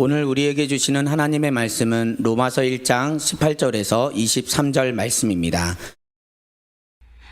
오늘 우리에게 주시는 하나님의 말씀은 로마서 1장 18절에서 23절 말씀입니다.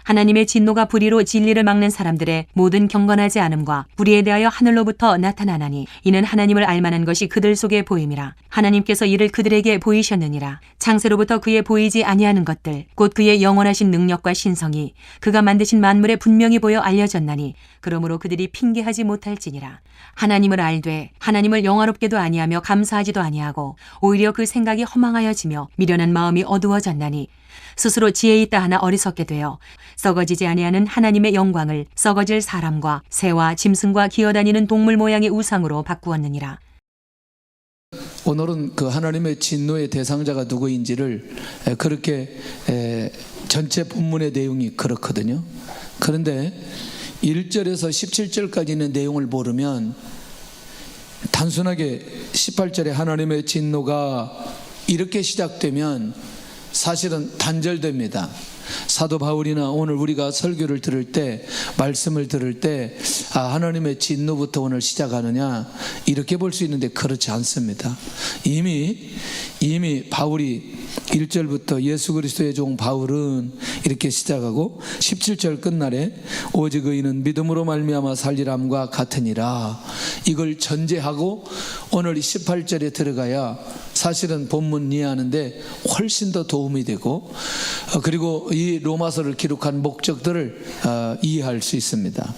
하나님의 진노가 불의로 진리를 막는 사람들의 모든 경건하지 않음과 불의에 대하여 하늘로부터 나타나나니 이는 하나님을 알만한 것이 그들 속에 보임이라. 하나님께서 이를 그들에게 보이셨느니라. 창세로부터 그의 보이지 아니하는 것들 곧 그의 영원하신 능력과 신성이 그가 만드신 만물에 분명히 보여 알려졌나니 그러므로 그들이 핑계하지 못할지니라. 하나님을 알되 하나님을 영화롭게도 아니하며 감사하지도 아니하고 오히려 그 생각이 허망하여지며 미련한 마음이 어두워졌나니 스스로 지혜 있다 하나 어리석게 되어 썩어지지 아니하는 하나님의 영광을 썩어질 사람과 새와 짐승과 기어다니는 동물 모양의 우상으로 바꾸었느니라. 오늘은 그 하나님의 진노의 대상자가 누구인지를 그렇게 전체 본문의 내용이 그렇거든요. 그런데 1절에서 17절까지 있는 내용을 모르면 단순하게 18절에 하나님의 진노가 이렇게 시작되면 사실은 단절됩니다. 사도 바울이나 오늘 우리가 설교를 들을 때 말씀을 들을 때 하나님의 진노부터 오늘 시작하느냐 이렇게 볼 수 있는데 그렇지 않습니다. 이미 바울이 1절부터 예수 그리스도의 종 바울은 이렇게 시작하고 17절 끝날에 오직 의인은 믿음으로 말미암아 살리람과 같으니라 이걸 전제하고 오늘 18절에 들어가야 사실은 본문 이해하는데 훨씬 더 도움이 되고 그리고 이 로마서를 기록한 목적들을 이해할 수 있습니다.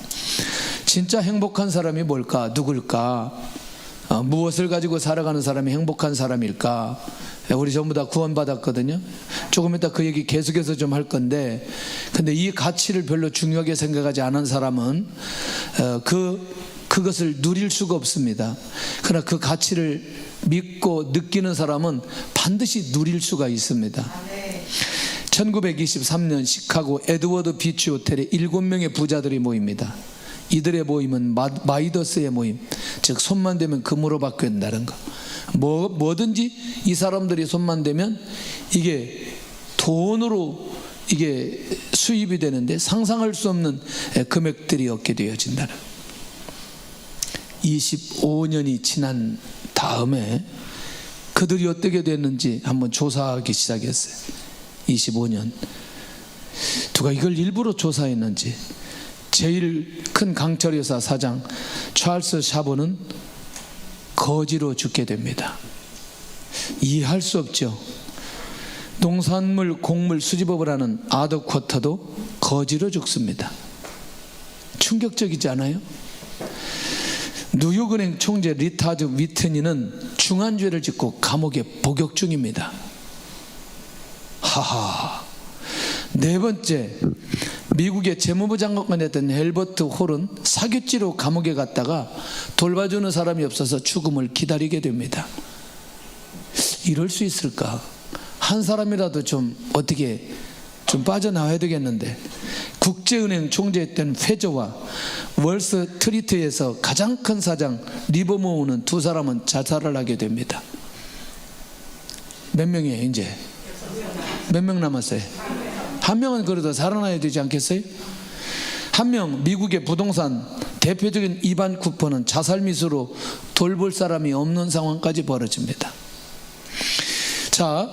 진짜 행복한 사람이 뭘까? 누굴까? 무엇을 가지고 살아가는 사람이 행복한 사람일까? 우리 전부 다 구원받았거든요. 조금 이따 그 얘기 계속해서 좀 할 건데 근데 이 가치를 별로 중요하게 생각하지 않은 사람은 그것을 누릴 수가 없습니다. 그러나 그 가치를 믿고 느끼는 사람은 반드시 누릴 수가 있습니다. 1923년 시카고 에드워드 비치 호텔에 7명의 부자들이 모입니다. 이들의 모임은 마이더스의 모임, 즉 손만 대면 금으로 바뀐다는 거. 뭐든지 이 사람들이 손만 대면 이게 돈으로 이게 수입이 되는데 상상할 수 없는 금액들이 얻게 되어진다는 25년이 지난 다음에 그들이 어떻게 됐는지 한번 조사하기 시작했어요. 25년 누가 이걸 일부러 조사했는지 제일 큰 강철여사 사장 찰스 샤보는 거지로 죽게 됩니다. 이해할 수 없죠. 농산물 곡물 수집업을 하는 아더 쿼터도 거지로 죽습니다. 충격적이지 않아요? 뉴욕은행 총재 리타드 위트니는 중한죄를 짓고 감옥에 복역 중입니다. 하하. 네 번째, 미국의 재무부 장관이었던 헬버트 홀은 사기죄로 감옥에 갔다가 돌봐주는 사람이 없어서 죽음을 기다리게 됩니다. 이럴 수 있을까? 한 사람이라도 좀 어떻게 좀 빠져나와야 되겠는데 국제은행 총재였던 페저와 월스트리트에서 가장 큰 사장 리버모어는 두 사람은 자살을 하게 됩니다. 몇 명이에요 이제? 몇 명 남았어요? 한 명은 그래도 살아나야 되지 않겠어요? 한 명 미국의 부동산 대표적인 이반 쿠퍼는 자살 미수로 돌볼 사람이 없는 상황까지 벌어집니다. 자,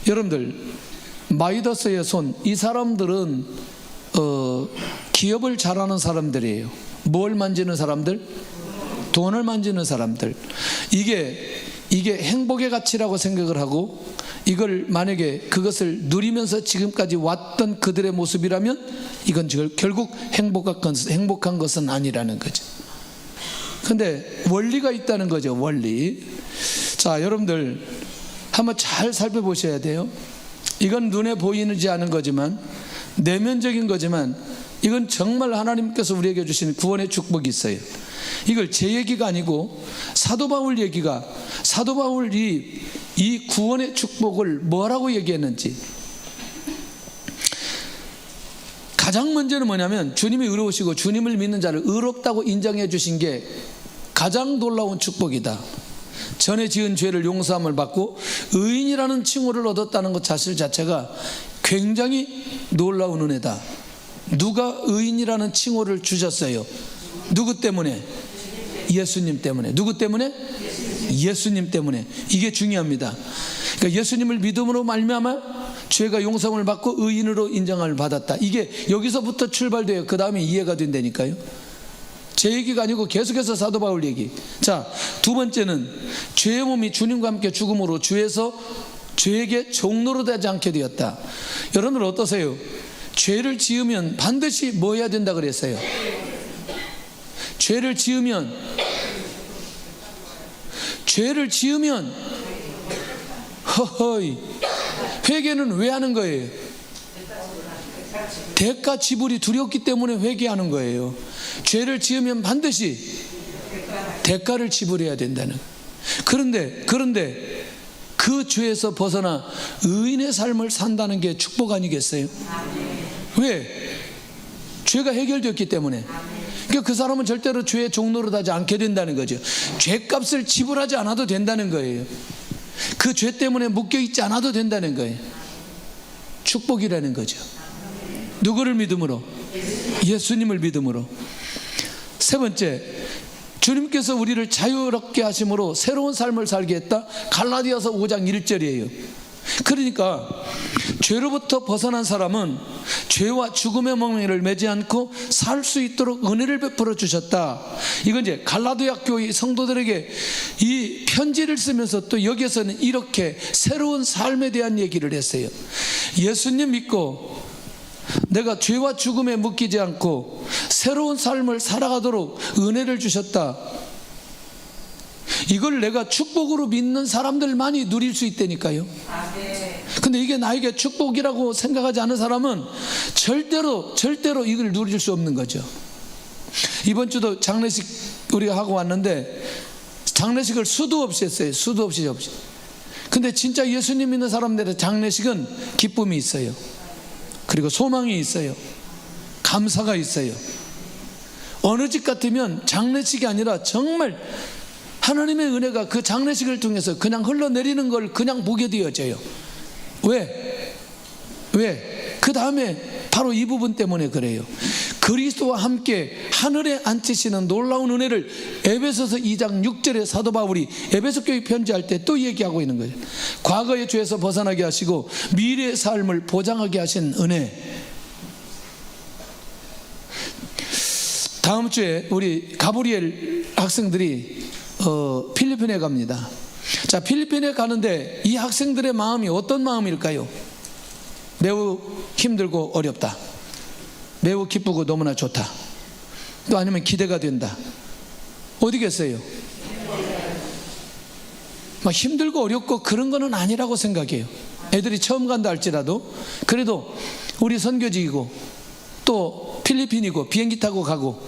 여러분들 마이더스의 손, 이 사람들은 기업을 잘하는 사람들이에요. 뭘 만지는 사람들? 돈을 만지는 사람들. 이게 행복의 가치라고 생각을 하고 이걸 만약에 그것을 누리면서 지금까지 왔던 그들의 모습이라면 이건 결국 행복한 것은 아니라는 거죠. 근데 원리가 있다는 거죠. 원리. 자, 여러분들 한번 잘 살펴보셔야 돼요. 이건 눈에 보이지 않은 거지만 내면적인 거지만 이건 정말 하나님께서 우리에게 주신 구원의 축복이 있어요. 이걸 제 얘기가 아니고 사도 바울 얘기가 사도 바울이 이 구원의 축복을 뭐라고 얘기했는지 가장 먼저는 뭐냐면 주님이 의로우시고 주님을 믿는 자를 의롭다고 인정해 주신 게 가장 놀라운 축복이다. 전에 지은 죄를 용서함을 받고 의인이라는 칭호를 얻었다는 것 사실 자체가 굉장히 놀라운 은혜다. 누가 의인이라는 칭호를 주셨어요? 누구 때문에? 예수님 때문에. 누구 때문에? 예수님 때문에. 이게 중요합니다. 그러니까 예수님을 믿음으로 말미암아 죄가 용서를 받고 의인으로 인정을 받았다. 이게 여기서부터 출발돼요. 그 다음에 이해가 된다니까요. 제 얘기가 아니고 계속해서 사도 바울 얘기. 자, 두 번째는 죄의 몸이 주님과 함께 죽음으로 주에서 죄에게 종로로 되지 않게 되었다. 여러분들 어떠세요? 죄를 지으면 반드시 뭐 해야 된다 그랬어요? 죄를 지으면 허허이, 회개는 왜 하는 거예요? 대가 지불이 두렵기 때문에 회개하는 거예요. 죄를 지으면 반드시 대가를 지불해야 된다는. 그런데 그 죄에서 벗어나 의인의 삶을 산다는 게 축복 아니겠어요? 왜? 죄가 해결되었기 때문에. 그러니까 그 사람은 절대로 죄의 종로로 가지 않게 된다는 거죠. 죄값을 지불하지 않아도 된다는 거예요. 그 죄 때문에 묶여있지 않아도 된다는 거예요. 축복이라는 거죠. 누구를 믿음으로? 예수님을 믿음으로. 세 번째, 주님께서 우리를 자유롭게 하심으로 새로운 삶을 살게 했다. 갈라디아서 5장 1절이에요. 그러니까 죄로부터 벗어난 사람은 죄와 죽음의 멍에를 매지 않고 살 수 있도록 은혜를 베풀어 주셨다. 이건 이제 갈라디아 교회 성도들에게 이 편지를 쓰면서 또 여기에서는 이렇게 새로운 삶에 대한 얘기를 했어요. 예수님 믿고 내가 죄와 죽음에 묶이지 않고 새로운 삶을 살아가도록 은혜를 주셨다. 이걸 내가 축복으로 믿는 사람들만이 누릴 수 있다니까요. 근데 이게 나에게 축복이라고 생각하지 않은 사람은 절대로 이걸 누릴 수 없는 거죠. 이번 주도 장례식 우리가 하고 왔는데 장례식을 수도 없이 했어요. 수도 없이. 근데 진짜 예수님 믿는 사람들의 장례식은 기쁨이 있어요. 그리고 소망이 있어요. 감사가 있어요. 어느 집 같으면 장례식이 아니라 정말 하나님의 은혜가 그 장례식을 통해서 그냥 흘러내리는 걸 그냥 보게 되어져요. 왜? 그 다음에 바로 이 부분 때문에 그래요. 그리스도와 함께 하늘에 앉히시는 놀라운 은혜를 에베소서 2장 6절에 사도 바울이 에베소 교회 편지할 때 또 얘기하고 있는 거예요. 과거의 죄에서 벗어나게 하시고 미래의 삶을 보장하게 하신 은혜. 다음 주에 우리 가브리엘 학생들이 필리핀에 갑니다. 자, 필리핀에 가는데 이 학생들의 마음이 어떤 마음일까요? 매우 힘들고 어렵다. 매우 기쁘고 너무나 좋다. 또 아니면 기대가 된다. 어디겠어요? 막 힘들고 어렵고 그런 거는 아니라고 생각해요. 애들이 처음 간다 할지라도 그래도 우리 선교지이고 또 필리핀이고 비행기 타고 가고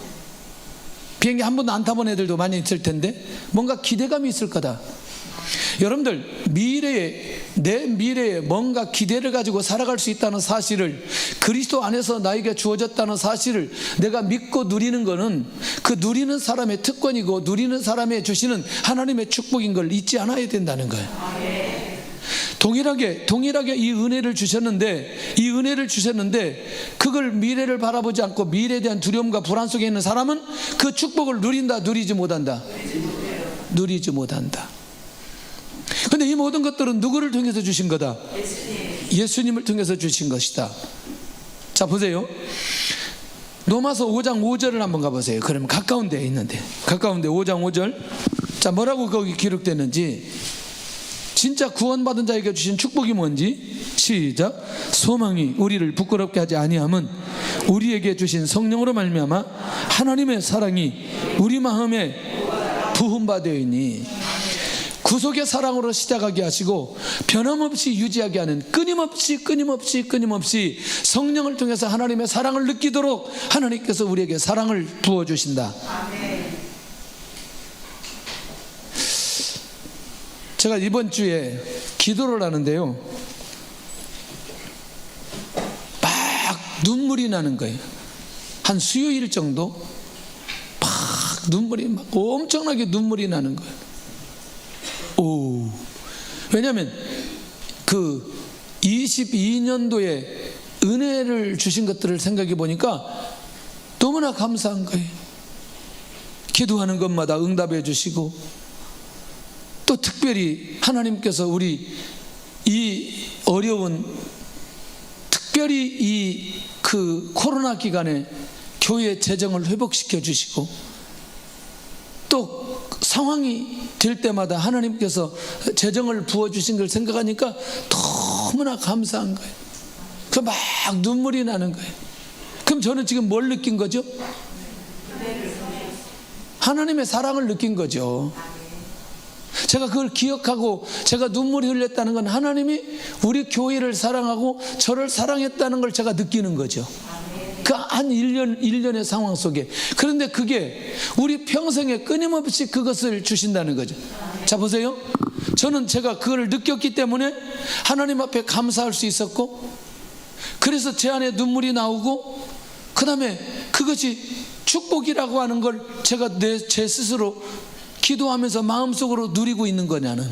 비행기 한 번도 안 타본 애들도 많이 있을 텐데 뭔가 기대감이 있을 거다. 여러분들 내 미래에 뭔가 기대를 가지고 살아갈 수 있다는 사실을, 그리스도 안에서 나에게 주어졌다는 사실을 내가 믿고 누리는 거는 그 누리는 사람의 특권이고 누리는 사람의 주시는 하나님의 축복인 걸 잊지 않아야 된다는 거예요. 동일하게 이 은혜를 주셨는데 그걸 미래를 바라보지 않고 미래에 대한 두려움과 불안 속에 있는 사람은 그 축복을 누린다, 누리지 못한다. 근데 이 모든 것들은 누구를 통해서 주신 거다? 예수님을 통해서 주신 것이다. 자, 보세요. 로마서 5장 5절을 한번 가보세요. 그러면 가까운 데에 있는데 5장 5절. 자, 뭐라고 거기 기록됐는지, 진짜 구원받은 자에게 주신 축복이 뭔지 시작. 소망이 우리를 부끄럽게 하지 아니함은 우리에게 주신 성령으로 말미암아 하나님의 사랑이 우리 마음에 부음받아 있니. 구속의 사랑으로 시작하게 하시고 변함없이 유지하게 하는 끊임없이 성령을 통해서 하나님의 사랑을 느끼도록 하나님께서 우리에게 사랑을 부어주신다. 제가 이번 주에 기도를 하는데요, 막 눈물이 나는 거예요. 한 수요일 정도 막 엄청나게 눈물이 나는 거예요. 왜냐하면 그 22년도에 은혜를 주신 것들을 생각해 보니까 너무나 감사한 거예요. 기도하는 것마다 응답해 주시고, 또 특별히 하나님께서 우리 이 어려운, 특별히 이 코로나 기간에 교회 재정을 회복시켜 주시고, 또 상황이 될 때마다 하나님께서 재정을 부어주신 걸 생각하니까 너무나 감사한 거예요. 막 눈물이 나는 거예요. 그럼 저는 지금 뭘 느낀 거죠? 하나님의 사랑을 느낀 거죠. 제가 그걸 기억하고 제가 눈물이 흘렸다는 건 하나님이 우리 교회를 사랑하고 저를 사랑했다는 걸 제가 느끼는 거죠. 그 한 1년의 상황 속에. 그런데 그게 우리 평생에 끊임없이 그것을 주신다는 거죠. 자, 보세요. 저는 제가 그걸 느꼈기 때문에 하나님 앞에 감사할 수 있었고, 그래서 제 안에 눈물이 나오고, 그 다음에 그것이 축복이라고 하는 걸 제가 제 스스로 기도하면서 마음속으로 누리고 있는 거냐는,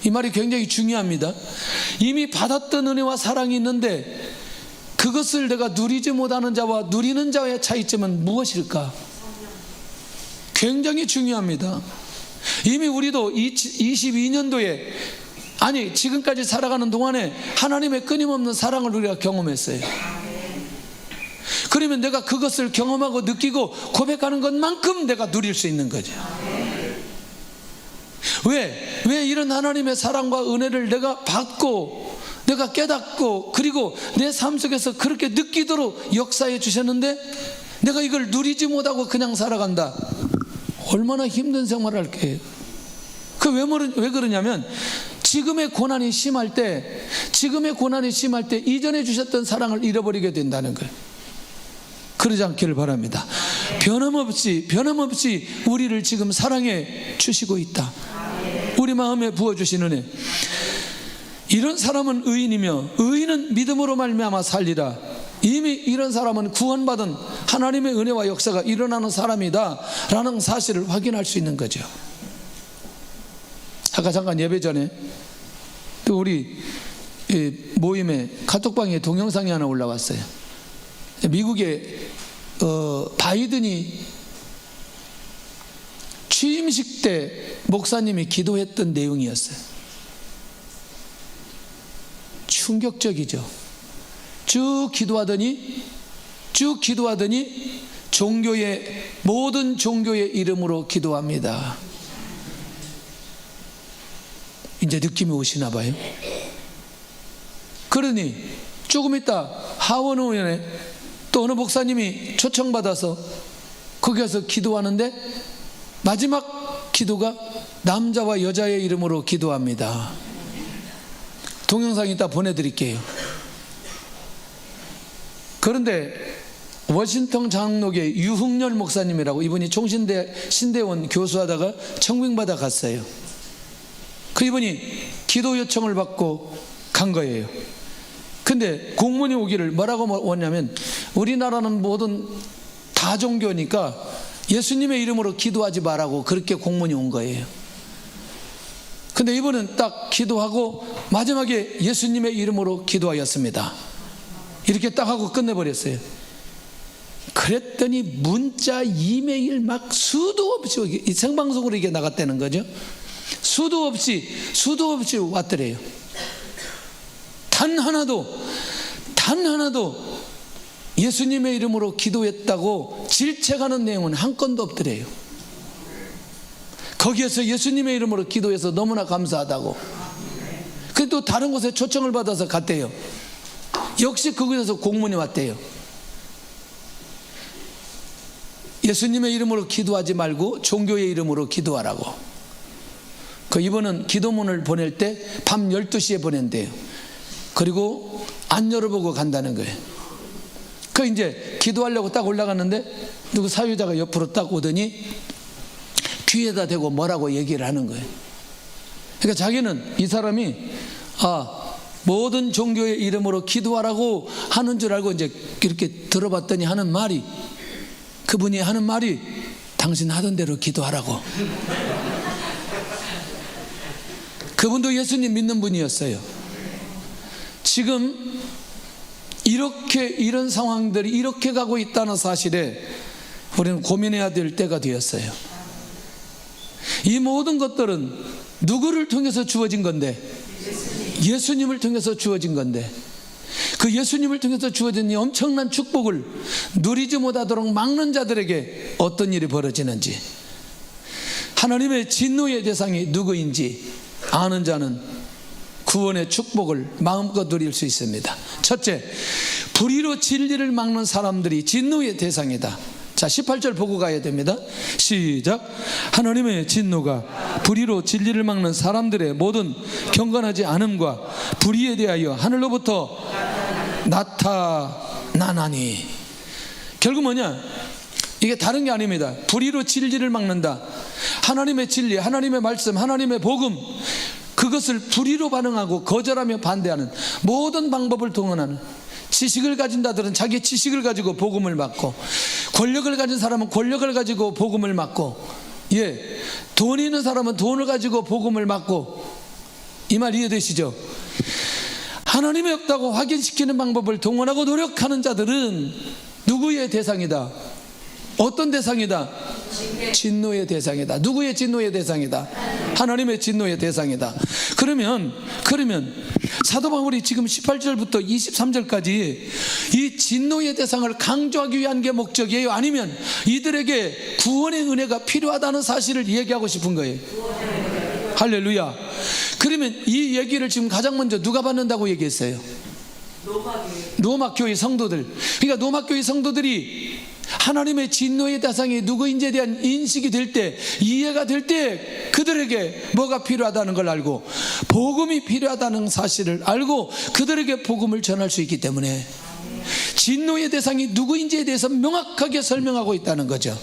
이 말이 굉장히 중요합니다. 이미 받았던 은혜와 사랑이 있는데 그것을 내가 누리지 못하는 자와 누리는 자의 차이점은 무엇일까? 굉장히 중요합니다. 이미 우리도 22년도에, 아니 지금까지 살아가는 동안에 하나님의 끊임없는 사랑을 우리가 경험했어요. 그러면 내가 그것을 경험하고 느끼고 고백하는 것만큼 내가 누릴 수 있는 거죠. 왜 이런 하나님의 사랑과 은혜를 내가 받고 내가 깨닫고 그리고 내 삶 속에서 그렇게 느끼도록 역사해 주셨는데 내가 이걸 누리지 못하고 그냥 살아간다? 얼마나 힘든 생활을 할게요. 왜 그러냐면 지금의 고난이 심할 때 이전에 주셨던 사랑을 잃어버리게 된다는 거예요. 그러지 않기를 바랍니다. 변함없이 우리를 지금 사랑해 주시고 있다. 우리 마음에 부어주신 은혜. 이런 사람은 의인이며 의인은 믿음으로 말미암아 살리라. 이미 이런 사람은 구원받은 하나님의 은혜와 역사가 일어나는 사람이다 라는 사실을 확인할 수 있는 거죠. 아까 잠깐 예배 전에 또 우리 모임에 카톡방에 동영상이 하나 올라왔어요. 미국의 바이든이 취임식 때 목사님이 기도했던 내용이었어요. 충격적이죠. 쭉 기도하더니 모든 종교의 이름으로 기도합니다. 이제 느낌이 오시나 봐요. 그러니 조금 있다 하원의원에 또 어느 목사님이 초청받아서 거기 가서 기도하는데 마지막 기도가 남자와 여자의 이름으로 기도합니다. 동영상 이따 보내드릴게요. 그런데 워싱턴 장로교 유흥렬 목사님이라고, 이분이 신대원 교수하다가 청빙받아 갔어요. 그 이분이 기도 요청을 받고 간 거예요. 근데 공문이 오기를 뭐라고 왔냐면, 우리나라는 모든 다종교니까 예수님의 이름으로 기도하지 말라고 그렇게 공문이 온 거예요. 근데 이분은 딱 기도하고 마지막에 예수님의 이름으로 기도하였습니다. 이렇게 딱 하고 끝내버렸어요. 그랬더니 문자, 이메일 막 수도 없이 생방송으로 이게 나갔다는 거죠. 수도 없이 왔더래요. 단 하나도 예수님의 이름으로 기도했다고 질책하는 내용은 한 건도 없더래요. 거기에서 예수님의 이름으로 기도해서 너무나 감사하다고. 그래도 다른 곳에 초청을 받아서 갔대요. 역시 그곳에서 공문이 왔대요. 예수님의 이름으로 기도하지 말고 종교의 이름으로 기도하라고. 이번은 기도문을 보낼 때 밤 12시에 보낸대요. 그리고 안 열어보고 간다는 거예요. 이제 기도하려고 딱 올라갔는데 누구 사유자가 옆으로 딱 오더니 귀에다 대고 뭐라고 얘기를 하는 거예요. 그러니까 자기는, 이 사람이 모든 종교의 이름으로 기도하라고 하는 줄 알고 이제 이렇게 들어봤더니 그분이 하는 말이 당신 하던 대로 기도하라고. 그분도 예수님 믿는 분이었어요. 지금 이런 상황들이 이렇게 가고 있다는 사실에 우리는 고민해야 될 때가 되었어요. 이 모든 것들은 누구를 통해서 주어진 건데? 예수님을 통해서 주어진 건데, 그 예수님을 통해서 주어진 이 엄청난 축복을 누리지 못하도록 막는 자들에게 어떤 일이 벌어지는지, 하나님의 진노의 대상이 누구인지 아는 자는 구원의 축복을 마음껏 누릴 수 있습니다. 첫째, 불의로 진리를 막는 사람들이 진노의 대상이다. 자, 18절 보고 가야 됩니다. 시작. 하나님의 진노가 불의로 진리를 막는 사람들의 모든 경건하지 않음과 불의에 대하여 하늘로부터 나타나나니. 결국 뭐냐? 이게 다른 게 아닙니다. 불의로 진리를 막는다. 하나님의 진리, 하나님의 말씀, 하나님의 복음, 그것을 불의로 반응하고 거절하며 반대하는 모든 방법을 동원하는, 지식을 가진 자들은 자기 지식을 가지고 복음을 막고, 권력을 가진 사람은 권력을 가지고 복음을 막고, 돈 있는 사람은 돈을 가지고 복음을 막고. 이 말 이해되시죠? 하나님이 없다고 확인시키는 방법을 동원하고 노력하는 자들은 누구의 대상이다? 어떤 대상이다? 진노의 대상이다. 누구의 진노의 대상이다? 하나님의 진노의 대상이다. 그러면 사도 바울이 지금 18절부터 23절까지 이 진노의 대상을 강조하기 위한 게 목적이에요? 아니면 이들에게 구원의 은혜가 필요하다는 사실을 얘기하고 싶은 거예요? 할렐루야. 그러면 이 얘기를 지금 가장 먼저 누가 받는다고 얘기했어요? 로마교회 성도들. 그러니까 로마교회 성도들이 하나님의 진노의 대상이 누구인지에 대한 인식이 될 때, 이해가 될 때 그들에게 뭐가 필요하다는 걸 알고, 복음이 필요하다는 사실을 알고 그들에게 복음을 전할 수 있기 때문에 진노의 대상이 누구인지에 대해서 명확하게 설명하고 있다는 거죠.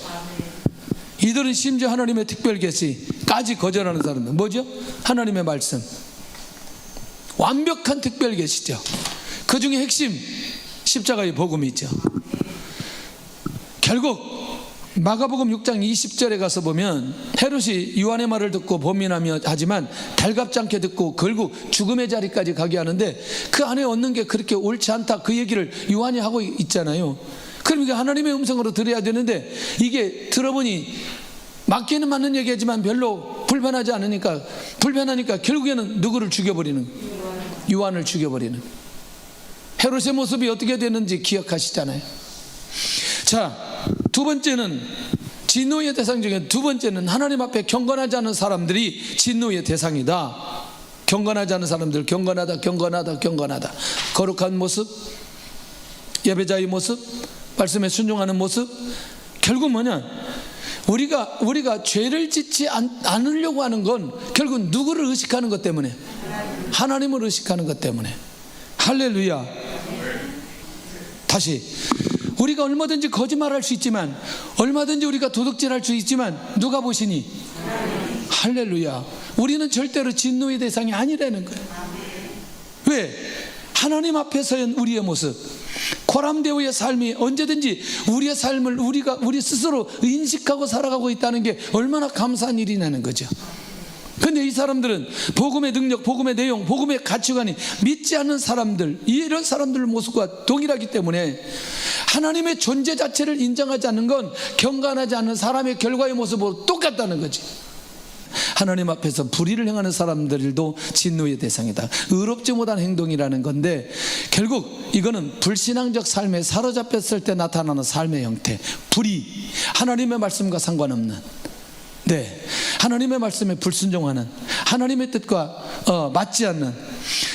이들은 심지어 하나님의 특별 계시까지 거절하는 사람들. 뭐죠? 하나님의 말씀, 완벽한 특별 계시죠. 그 중에 핵심 십자가의 복음이 있죠. 결국 마가복음 6장 20절에 가서 보면 헤롯이 요한의 말을 듣고 범민하며 하지만 달갑지 않게 듣고 결국 죽음의 자리까지 가게 하는데, 그 안에 얻는 게 그렇게 옳지 않다, 그 얘기를 요한이 하고 있잖아요. 그럼 이게 하나님의 음성으로 들어야 되는데, 이게 들어보니 맞기는 맞는 얘기지만 별로 불편하니까 결국에는 누구를 죽여버리는, 요한을 죽여버리는. 헤롯의 모습이 어떻게 되는지 기억하시잖아요. 자, 두 번째는, 진노의 대상 중에 두 번째는 하나님 앞에 경건하지 않은 사람들이 진노의 대상이다. 경건하지 않은 사람들, 경건하다. 거룩한 모습, 예배자의 모습, 말씀에 순종하는 모습. 결국 뭐냐? 우리가 죄를 짓지 않으려고 하는 건 결국 누구를 의식하는 것 때문에? 하나님을 의식하는 것 때문에. 할렐루야. 다시, 우리가 얼마든지 거짓말할 수 있지만, 얼마든지 우리가 도둑질할 수 있지만 누가 보시니? 할렐루야. 우리는 절대로 진노의 대상이 아니라는 거예요. 왜? 하나님 앞에 서는 우리의 모습, 고람대오의 삶이 언제든지 우리의 삶을 우리 스스로 인식하고 살아가고 있다는 게 얼마나 감사한 일이냐는 거죠. 근데 이 사람들은 복음의 능력, 복음의 내용, 복음의 가치관이 믿지 않는 사람들, 이런 사람들 모습과 동일하기 때문에 하나님의 존재 자체를 인정하지 않는 건 경건하지 않는 사람의 결과의 모습으로 똑같다는 거지. 하나님 앞에서 불의를 행하는 사람들도 진노의 대상이다. 의롭지 못한 행동이라는 건데, 결국 이거는 불신앙적 삶에 사로잡혔을 때 나타나는 삶의 형태, 불의, 하나님의 말씀과 상관없는, 하나님의 말씀에 불순종하는, 하나님의 뜻과 맞지 않는.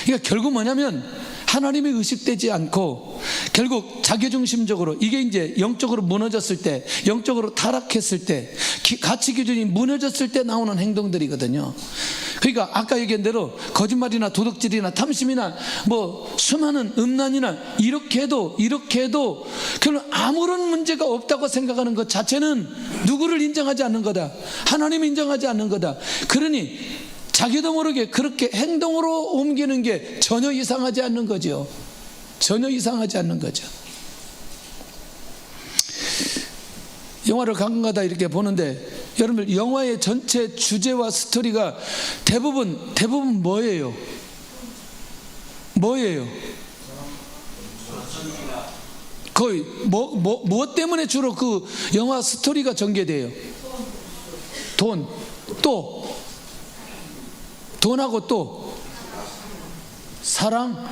그러니까 결국 뭐냐면 하나님이 의식되지 않고 결국 자기중심적으로, 이게 이제 영적으로 무너졌을 때, 영적으로 타락했을 때, 가치 기준이 무너졌을 때 나오는 행동들이거든요. 그러니까 아까 얘기한 대로 거짓말이나 도둑질이나 탐심이나 뭐 수많은 음란이나 이렇게 해도 결국 아무런 문제가 없다고 생각하는 것 자체는 누구를 인정하지 않는 거다? 하나님 인정하지 않는 거다. 그러니 자기도 모르게 그렇게 행동으로 옮기는 게 전혀 이상하지 않는 거죠. 전혀 이상하지 않는 거죠. 영화를 가끔가다 이렇게 보는데, 여러분, 영화의 전체 주제와 스토리가 대부분 뭐예요? 거의 뭐 때문에 주로 그 영화 스토리가 전개돼요? 또 돈하고 또 사랑?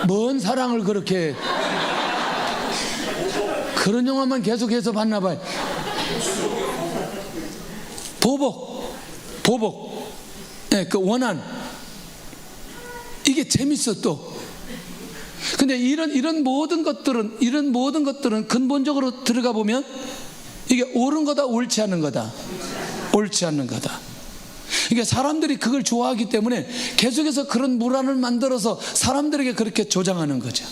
뭔 사랑을 그렇게 그런 영화만 계속해서 봤나 봐요. 보복. 네, 그 원한. 이게 재밌어 또. 근데 이런 모든 것들은 근본적으로 들어가 보면 이게 옳은 거다, 옳지 않은 거다. 옳지 않는 거다. 그러니까 사람들이 그걸 좋아하기 때문에 계속해서 그런 문화를 만들어서 사람들에게 그렇게 조장하는 거죠.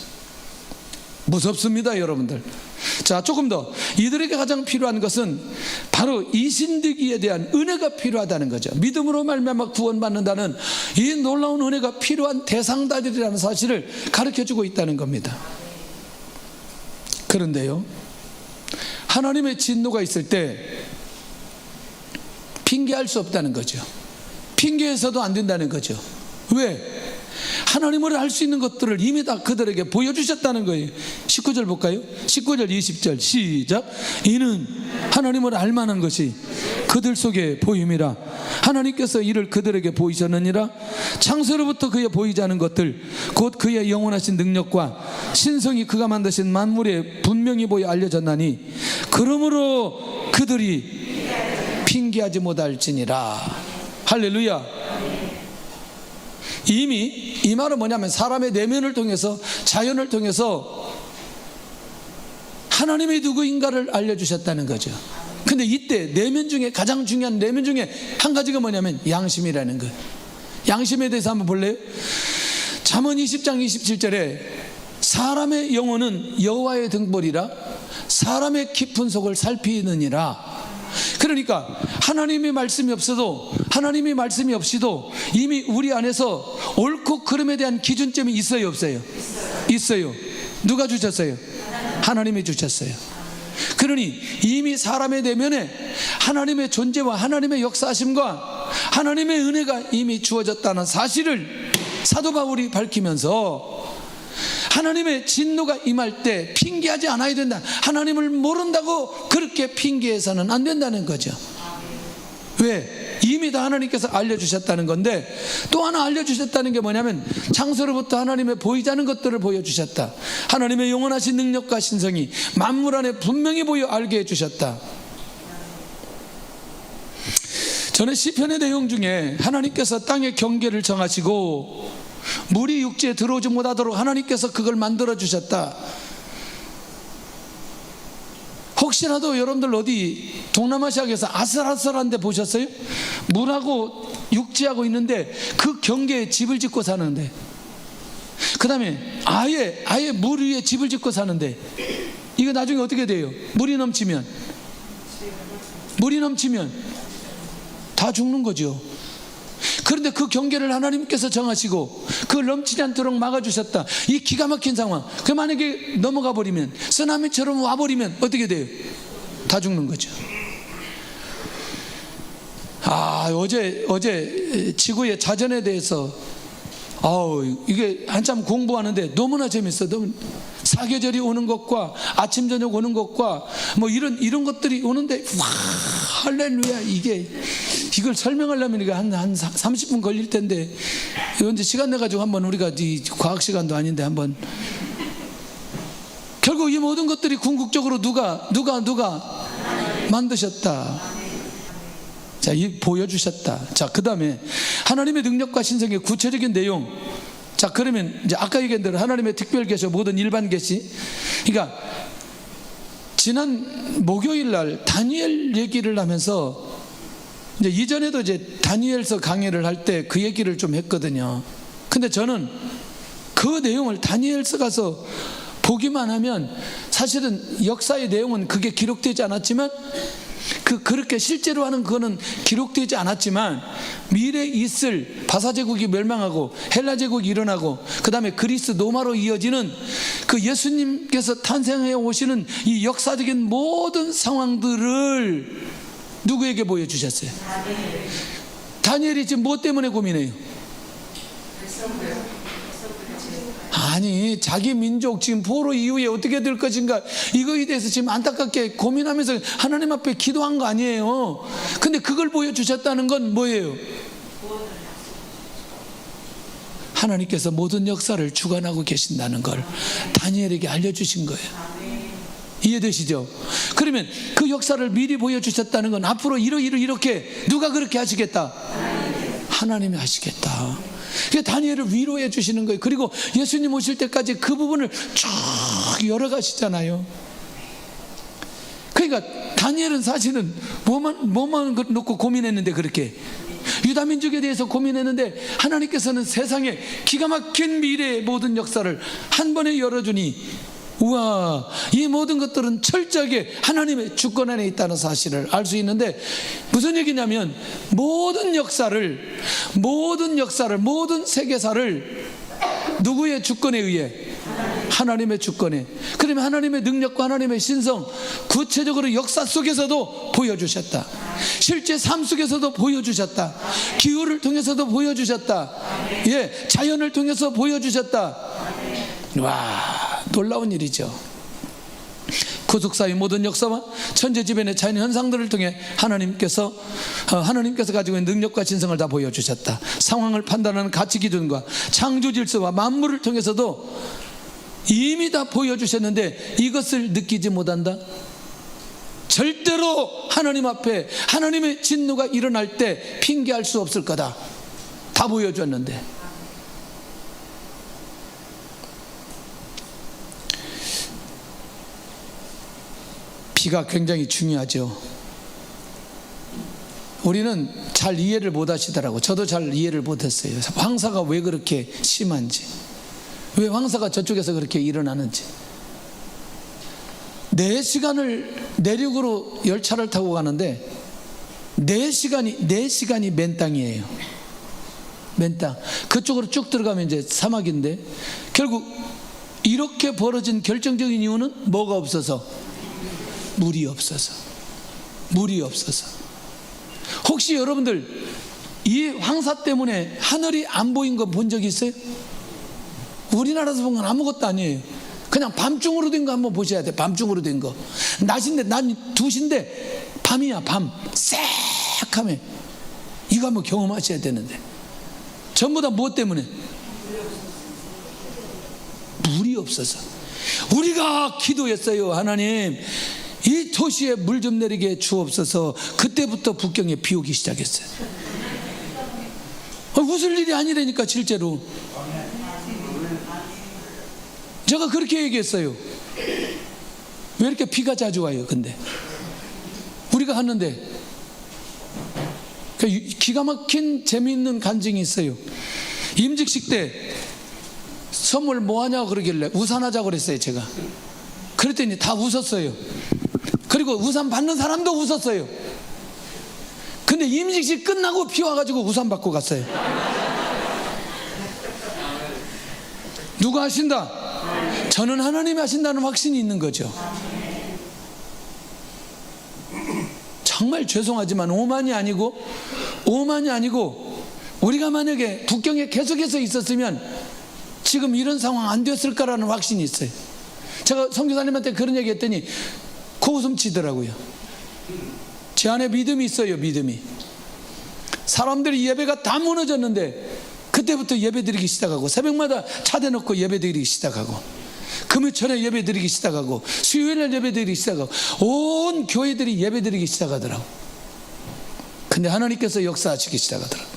무섭습니다, 여러분들. 자, 조금 더 이들에게 가장 필요한 것은 바로 이신득이에 대한 은혜가 필요하다는 거죠. 믿음으로 말미암아 구원받는다는 이 놀라운 은혜가 필요한 대상자들이라는 사실을 가르쳐주고 있다는 겁니다. 그런데요, 하나님의 진노가 있을 때 핑계할 수 없다는 거죠. 핑계해서도 안 된다는 거죠. 왜? 하나님을 알 수 있는 것들을 이미 다 그들에게 보여주셨다는 거예요. 19절 볼까요? 19절 20절 시작. 이는 하나님을 알만한 것이 그들 속에 보임이라. 하나님께서 이를 그들에게 보이셨느니라. 창세로부터 그에 보이지 않은 것들 곧 그의 영원하신 능력과 신성이 그가 만드신 만물에 분명히 보여 알려졌나니 그러므로 그들이 핑계하지 못할지니라. 할렐루야. 이미 이 말은 뭐냐면 사람의 내면을 통해서, 자연을 통해서 하나님이 누구인가를 알려주셨다는 거죠. 근데 이때 내면 중에 가장 중요한 내면 중에 한 가지가 뭐냐면 양심이라는 거예요. 양심에 대해서 한번 볼래요? 잠언 20장 27절에 사람의 영혼은 여호와의 등불이라 사람의 깊은 속을 살피느니라. 그러니까 하나님의 말씀이 없어도, 하나님의 말씀이 없이도 이미 우리 안에서 옳고 그름에 대한 기준점이 있어요, 없어요? 있어요. 누가 주셨어요? 하나님이 주셨어요. 그러니 이미 사람의 내면에 하나님의 존재와 하나님의 역사하심과 하나님의 은혜가 이미 주어졌다는 사실을 사도 바울이 밝히면서 하나님의 진노가 임할 때 핑계하지 않아야 된다. 하나님을 모른다고 그렇게 핑계해서는 안 된다는 거죠. 왜? 이미 다 하나님께서 알려주셨다는 건데, 또 하나 알려주셨다는 게 뭐냐면 창세로부터 하나님의 보이지 않는 것들을 보여주셨다. 하나님의 영원하신 능력과 신성이 만물 안에 분명히 보여 알게 해주셨다. 전에 시편의 내용 중에 하나님께서 땅의 경계를 정하시고 물이 육지에 들어오지 못하도록 하나님께서 그걸 만들어 주셨다. 혹시라도 여러분들 어디 동남아시아에서 아슬아슬한 데 보셨어요? 물하고 육지하고 있는데 그 경계에 집을 짓고 사는데, 그 다음에 아예 물 위에 집을 짓고 사는데, 이거 나중에 어떻게 돼요? 물이 넘치면 다 죽는 거죠. 그런데 그 경계를 하나님께서 정하시고 그걸 넘치지 않도록 막아주셨다. 이 기가 막힌 상황. 그 만약에 넘어가 버리면, 쓰나미처럼 와버리면 어떻게 돼요? 다 죽는 거죠. 어제 지구의 자전에 대해서 이게 한참 공부하는데 너무나 재밌어. 너무 사계절이 오는 것과 아침 저녁 오는 것과 뭐 이런 것들이 오는데, 와, 할렐루야. 이걸 설명하려면 한 30분 걸릴 텐데, 언제 시간 내가지고 한번 우리가 이 과학 시간도 아닌데 한번, 결국 이 모든 것들이 궁극적으로 누가 만드셨다. 자, 보여주셨다. 자, 그 다음에 하나님의 능력과 신성의 구체적인 내용. 자, 그러면 이제 아까 얘기한 대로 하나님의 특별 계시, 모든 일반 계시. 그러니까 지난 목요일 날 다니엘 얘기를 하면서, 이제 이전에도 이제 다니엘서 강의를 할 때 그 얘기를 좀 했거든요. 근데 저는 그 내용을 다니엘서 가서 보기만 하면, 사실은 역사의 내용은 그게 기록되지 않았지만, 그렇게 실제로 하는 그거는 기록되지 않았지만, 미래에 있을 바사 제국이 멸망하고 헬라 제국이 일어나고 그 다음에 그리스 로마로 이어지는 그 예수님께서 탄생해 오시는 이 역사적인 모든 상황들을 누구에게 보여주셨어요? 다니엘이 지금 무엇 때문에 고민해요? 아니 자기 민족 지금 포로 이후에 어떻게 될 것인가 이거에 대해서 지금 안타깝게 고민하면서 하나님 앞에 기도한 거 아니에요. 근데 그걸 보여주셨다는 건 뭐예요? 하나님께서 모든 역사를 주관하고 계신다는 걸 다니엘에게 알려주신 거예요. 이해되시죠? 그러면 그 역사를 미리 보여주셨다는 건 앞으로 이렇게 누가 그렇게 하시겠다? 하나님이 하시겠다. 그러니까 다니엘을 위로해 주시는 거예요. 그리고 예수님 오실 때까지 그 부분을 쭉 열어가시잖아요. 그러니까 다니엘은 사실은 뭐만 놓고 고민했는데 그렇게 유다 민족에 대해서 고민했는데 하나님께서는 세상에 기가 막힌 미래의 모든 역사를 한 번에 열어주니 우와, 이 모든 것들은 철저하게 하나님의 주권 안에 있다는 사실을 알 수 있는데 무슨 얘기냐면 모든 세계사를 누구의 주권에 의해? 하나님의 주권에. 그러면 하나님의 능력과 하나님의 신성 구체적으로 역사 속에서도 보여주셨다. 실제 삶 속에서도 보여주셨다. 기후를 통해서도 보여주셨다. 예, 자연을 통해서 보여주셨다. 와, 놀라운 일이죠. 구속사의 모든 역사와 천재지변의 자연 현상들을 통해 하나님께서 가지고 있는 능력과 진성을 다 보여주셨다. 상황을 판단하는 가치 기준과 창조 질서와 만물을 통해서도 이미 다 보여주셨는데 이것을 느끼지 못한다? 절대로 하나님 앞에 하나님의 진노가 일어날 때 핑계할 수 없을 거다. 다 보여줬는데. 비가 굉장히 중요하죠. 우리는 잘 이해를 못 하시더라고. 저도 잘 이해를 못 했어요. 황사가 왜 그렇게 심한지, 왜 황사가 저쪽에서 그렇게 일어나는지. 4시간을 내륙으로 열차를 타고 가는데 4시간이 맨 땅이에요. 맨 땅. 그쪽으로 쭉 들어가면 이제 사막인데 결국 이렇게 벌어진 결정적인 이유는 뭐가 없어서? 물이 없어서. 혹시 여러분들 이 황사 때문에 하늘이 안 보인 거 본 적 있어요? 우리나라에서 본 건 아무것도 아니에요. 그냥 밤중으로 된 거 한번 보셔야 돼. 밤중으로 된 거. 낮인데, 낮 2시인데 밤이야. 밤 새카매. 이거 한번 경험하셔야 되는데 전부 다 무엇 때문에? 물이 없어서. 우리가 기도했어요. 하나님, 이 도시에 물 좀 내리게 주옵소서. 그때부터 북경에 비 오기 시작했어요. 웃을 일이 아니라니까. 실제로 제가 그렇게 얘기했어요. 왜 이렇게 비가 자주 와요? 근데 우리가 하는데 기가 막힌 재미있는 간증이 있어요. 임직식 때 선물 뭐 하냐고 그러길래 우산하자고 그랬어요. 제가 그랬더니 다 웃었어요. 그리고 우산 받는 사람도 웃었어요. 근데 임직식 끝나고 비 와가지고 우산 받고 갔어요. 누가 하신다? 저는 하나님이 하신다는 확신이 있는 거죠. 정말 죄송하지만 오만이 아니고 우리가 만약에 북경에 계속해서 있었으면 지금 이런 상황 안 됐을까라는 확신이 있어요. 제가 선교사님한테 그런 얘기 했더니 코웃음 치더라고요. 제 안에 믿음이 있어요. 믿음이. 사람들이 예배가 다 무너졌는데 그때부터 예배 드리기 시작하고 새벽마다 차대 놓고 예배 드리기 시작하고 금요일에 예배 드리기 시작하고 수요일날 예배 드리기 시작하고 온 교회들이 예배 드리기 시작하더라고. 근데 하나님께서 역사하시기 시작하더라고.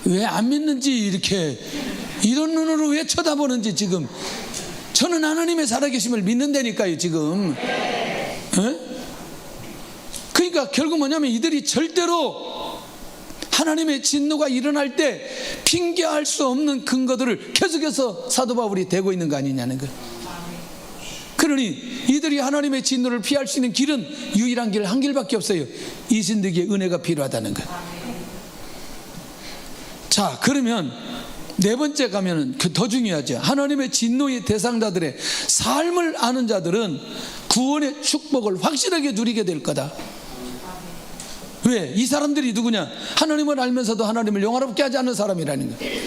왜 안 믿는지 이렇게 이런 눈으로 왜 쳐다보는지. 지금 저는 하나님의 살아계심을 믿는다니까요. 지금 그러니까 결국 뭐냐면 이들이 절대로 하나님의 진노가 일어날 때 핑계할 수 없는 근거들을 계속해서 사도 바울이 대고 있는 거 아니냐는 거예요. 그러니 이들이 하나님의 진노를 피할 수 있는 길은 유일한 길, 한 길밖에 없어요. 이 신들에게 은혜가 필요하다는 거예요. 자, 그러면 네 번째 가면은 더 중요하죠. 하나님의 진노의 대상자들의 삶을 아는 자들은 구원의 축복을 확실하게 누리게 될 거다. 왜? 이 사람들이 누구냐? 하나님을 알면서도 하나님을 영화롭게 하지 않는 사람이라는 거예요.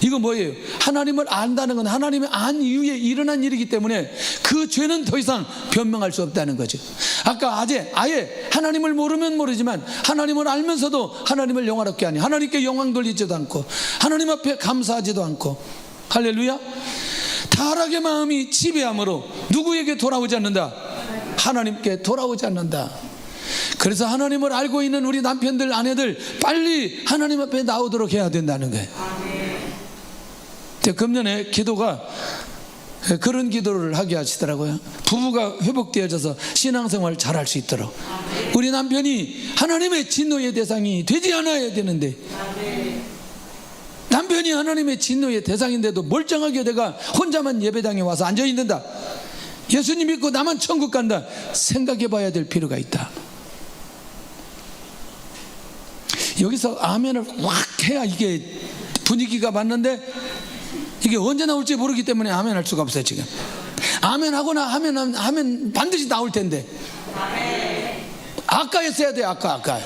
이거 뭐예요? 하나님을 안다는 건 하나님의 안 이후에 일어난 일이기 때문에 그 죄는 더 이상 변명할 수 없다는 거죠. 아까 아예 하나님을 모르면 모르지만 하나님을 알면서도 하나님을 영화롭게 하니 하나님께 영광 돌리지도 않고 하나님 앞에 감사하지도 않고, 할렐루야. 타락의 마음이 지배함으로 누구에게 돌아오지 않는다? 하나님께 돌아오지 않는다. 그래서 하나님을 알고 있는 우리 남편들, 아내들 빨리 하나님 앞에 나오도록 해야 된다는 거예요. 금년에 기도가 그런 기도를 하게 하시더라고요. 부부가 회복되어져서 신앙생활 잘할 수 있도록. 우리 남편이 하나님의 진노의 대상이 되지 않아야 되는데, 남편이 하나님의 진노의 대상인데도 멀쩡하게 내가 혼자만 예배당에 와서 앉아있는다, 예수님 믿고 나만 천국 간다, 생각해 봐야 될 필요가 있다. 여기서 아멘을 확 해야 이게 분위기가 맞는데, 이게 언제 나올지 모르기 때문에 아멘 할 수가 없어요. 지금 아멘 하거나 하면 반드시 나올 텐데, 아까 했어야 돼요. 아까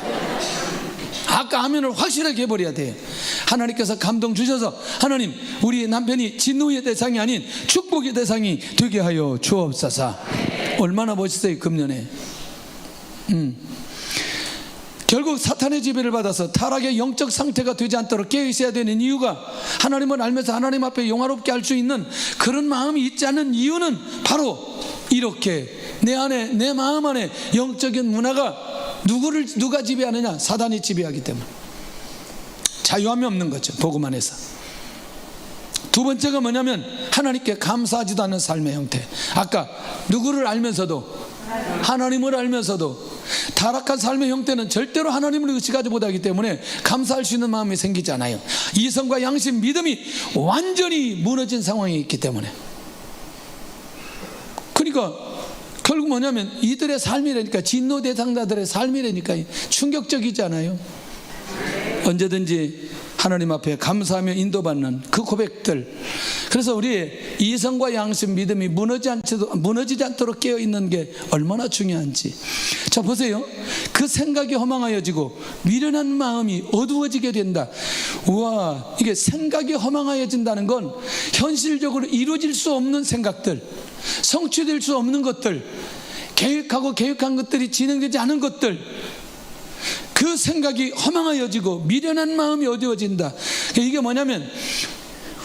아멘을 확실하게 해버려야 돼요. 하나님께서 감동 주셔서 하나님, 우리 남편이 진노의 대상이 아닌 축복의 대상이 되게 하여 주옵소서. 얼마나 멋있어요. 금년에 결국 사탄의 지배를 받아서 타락의 영적 상태가 되지 않도록 깨어 있어야 되는 이유가, 하나님을 알면서 하나님 앞에 영화롭게 할 수 있는 그런 마음이 있지 않은 이유는 바로 이렇게 내 안에, 내 마음 안에 영적인 문화가 누가 지배하느냐? 사단이 지배하기 때문에 자유함이 없는 거죠. 복음 안에서. 두 번째가 뭐냐면 하나님께 감사하지도 않는 삶의 형태. 아까 누구를 알면서도, 하나님을 알면서도 타락한 삶의 형태는 절대로 하나님을 의식하지 못하기 때문에 감사할 수 있는 마음이 생기지 않아요. 이성과 양심, 믿음이 완전히 무너진 상황이 있기 때문에. 그러니까 결국 뭐냐면 이들의 삶이라니까, 진노 대상자들의 삶이라니까 충격적이지 않아요? 언제든지 하나님 앞에 감사하며 인도받는 그 고백들. 그래서 우리의 이성과 양심, 믿음이 무너지지 않도록 깨어있는 게 얼마나 중요한지. 자, 보세요. 그 생각이 허망하여지고 미련한 마음이 어두워지게 된다. 우와, 이게 생각이 허망하여진다는 건 현실적으로 이루어질 수 없는 생각들, 성취될 수 없는 것들, 계획한 것들이 진행되지 않은 것들, 그 생각이 허망하여지고 미련한 마음이 어두워진다. 이게 뭐냐면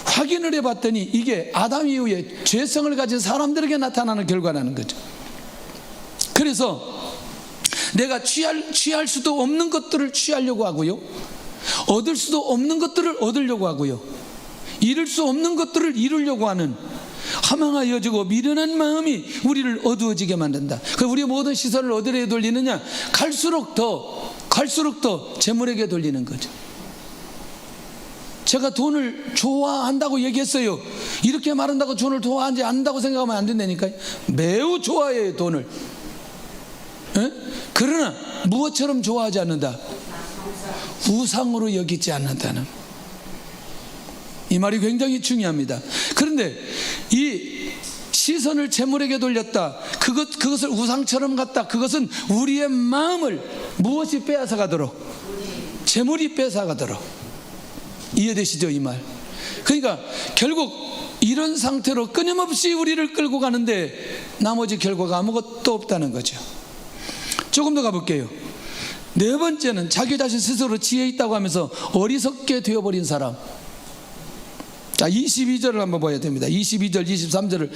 확인을 해봤더니 이게 아담 이후에 죄성을 가진 사람들에게 나타나는 결과라는 거죠. 그래서 내가 취할 수도 없는 것들을 취하려고 하고요, 얻을 수도 없는 것들을 얻으려고 하고요, 이룰 수 없는 것들을 이루려고 하는 허망하여지고 미련한 마음이 우리를 어두워지게 만든다. 우리의 모든 시선을 어디에 돌리느냐? 갈수록 더 재물에게 돌리는 거죠. 제가 돈을 좋아한다고 얘기했어요. 이렇게 말한다고 돈을 좋아하지 않는다고 생각하면 안 된다니까요. 매우 좋아해요, 돈을. 그러나 무엇처럼 좋아하지 않는다? 우상으로 여기지 않는다는, 이 말이 굉장히 중요합니다. 그런데 이 시선을 재물에게 돌렸다, 그것을 우상처럼 갖다, 그것은 우리의 마음을 무엇이 빼앗아가도록? 재물이 빼앗아가도록. 이해되시죠? 이 말. 그러니까 결국 이런 상태로 끊임없이 우리를 끌고 가는데 나머지 결과가 아무것도 없다는 거죠. 조금 더 가볼게요. 네 번째는 자기 자신 스스로 지혜 있다고 하면서 어리석게 되어버린 사람. 자, 22절을 한번 봐야 됩니다. 22절, 23절을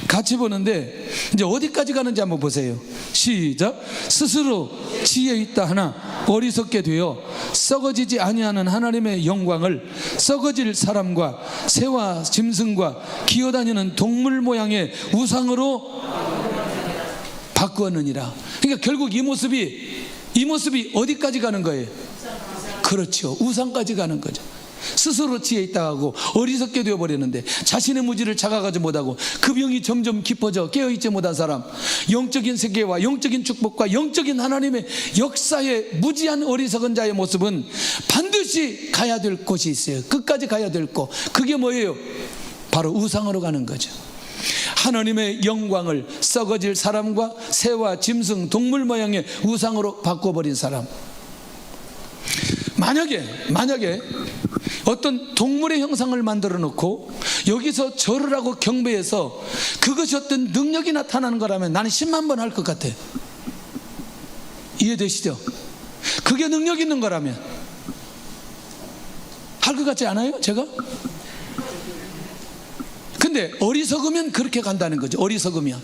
같이 보는데 이제 어디까지 가는지 한번 보세요. 시작. 스스로 지혜 있다 하나 어리석게 되어 썩어지지 아니하는 하나님의 영광을 썩어질 사람과 새와 짐승과 기어다니는 동물 모양의 우상으로 바꾸었느니라. 그러니까 결국 이 모습이 어디까지 가는 거예요? 그렇죠. 우상까지 가는 거죠. 스스로 지혜 있다 하고 어리석게 되어버렸는데 자신의 무지를 자각하지 못하고 그 병이 점점 깊어져 깨어있지 못한 사람, 영적인 세계와 영적인 축복과 영적인 하나님의 역사에 무지한 어리석은 자의 모습은 반드시 가야 될 곳이 있어요. 끝까지 가야 될 곳. 그게 뭐예요? 바로 우상으로 가는 거죠. 하나님의 영광을 썩어질 사람과 새와 짐승, 동물 모양의 우상으로 바꿔버린 사람. 만약에 어떤 동물의 형상을 만들어 놓고 여기서 절을 하고 경배해서 그것이 어떤 능력이 나타나는 거라면 나는 10만 번 할 것 같아. 이해되시죠? 그게 능력 있는 거라면 할 것 같지 않아요? 제가? 근데 어리석으면 그렇게 간다는 거죠. 어리석으면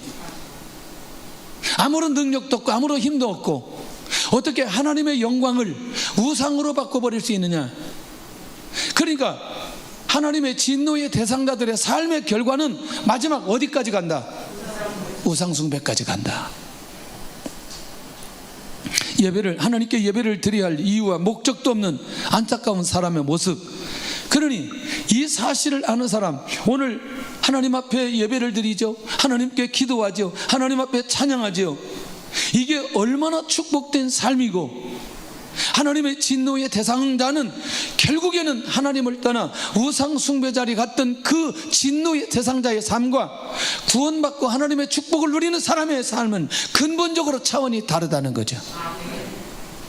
아무런 능력도 없고 아무런 힘도 없고 어떻게 하나님의 영광을 우상으로 바꿔버릴 수 있느냐. 그러니까 하나님의 진노의 대상자들의 삶의 결과는 마지막 어디까지 간다? 우상숭배까지 간다. 하나님께 예배를 드려야 할 이유와 목적도 없는 안타까운 사람의 모습. 그러니 이 사실을 아는 사람, 오늘 하나님 앞에 예배를 드리죠. 하나님께 기도하죠. 하나님 앞에 찬양하죠. 이게 얼마나 축복된 삶이고, 하나님의 진노의 대상자는 결국에는 하나님을 떠나 우상 숭배자리 갔던 그 진노의 대상자의 삶과 구원받고 하나님의 축복을 누리는 사람의 삶은 근본적으로 차원이 다르다는 거죠.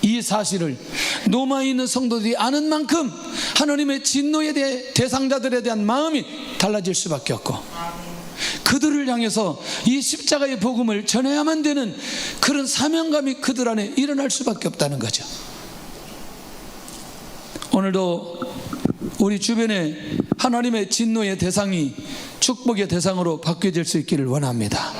이 사실을 로마에 있는 성도들이 아는 만큼 하나님의 진노의 대상자들에 대한 마음이 달라질 수밖에 없고, 그들을 향해서 이 십자가의 복음을 전해야만 되는 그런 사명감이 그들 안에 일어날 수밖에 없다는 거죠. 오늘도 우리 주변에 하나님의 진노의 대상이 축복의 대상으로 바뀌어질 수 있기를 원합니다.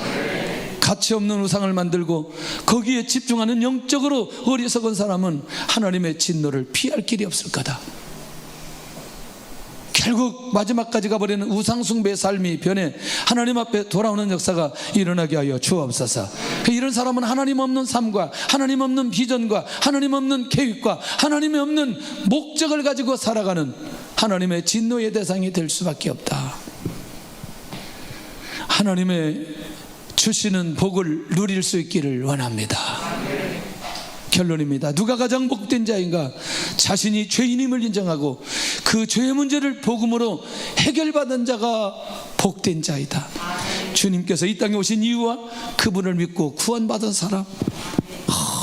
가치 없는 우상을 만들고 거기에 집중하는 영적으로 어리석은 사람은 하나님의 진노를 피할 길이 없을 거다. 결국 마지막까지 가버리는 우상숭배의 삶이 변해 하나님 앞에 돌아오는 역사가 일어나게 하여 주옵소서. 이런 사람은 하나님 없는 삶과 하나님 없는 비전과 하나님 없는 계획과 하나님이 없는 목적을 가지고 살아가는 하나님의 진노의 대상이 될 수밖에 없다. 하나님의 주시는 복을 누릴 수 있기를 원합니다. 결론입니다. 누가 가장 복된 자인가? 자신이 죄인임을 인정하고 그 죄의 문제를 복음으로 해결받은 자가 복된 자이다. 주님께서 이 땅에 오신 이유와 그분을 믿고 구원받은 사람,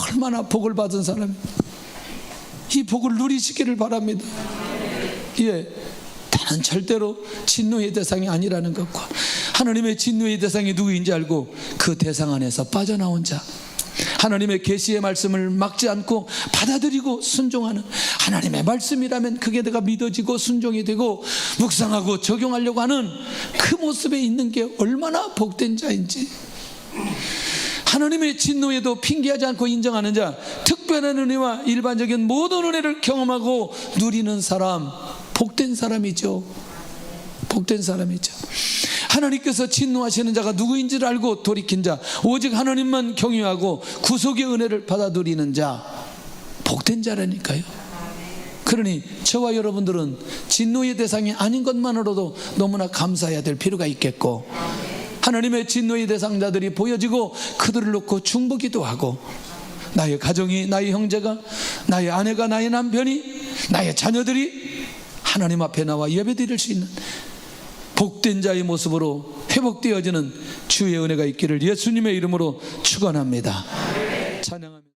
얼마나 복을 받은 사람, 이 복을 누리시기를 바랍니다. 예, 다른 절대로 진노의 대상이 아니라는 것과 하나님의 진노의 대상이 누구인지 알고 그 대상 안에서 빠져나온 자, 하나님의 계시의 말씀을 막지 않고 받아들이고 순종하는, 하나님의 말씀이라면 그게 내가 믿어지고 순종이 되고 묵상하고 적용하려고 하는 그 모습에 있는 게 얼마나 복된 자인지. 하나님의 진노에도 핑계하지 않고 인정하는 자, 특별한 은혜와 일반적인 모든 은혜를 경험하고 누리는 사람, 복된 사람이죠. 복된 사람이죠. 하나님께서 진노하시는 자가 누구인지를 알고 돌이킨 자, 오직 하나님만 경유하고 구속의 은혜를 받아 누리는 자, 복된 자라니까요. 그러니 저와 여러분들은 진노의 대상이 아닌 것만으로도 너무나 감사해야 될 필요가 있겠고, 하나님의 진노의 대상자들이 보여지고 그들을 놓고 중보기도 하고, 나의 가정이, 나의 형제가, 나의 아내가, 나의 남편이, 나의 자녀들이 하나님 앞에 나와 예배드릴 수 있는 복된 자의 모습으로 회복되어지는 주의 은혜가 있기를 예수님의 이름으로 축원합니다. 찬양합니다.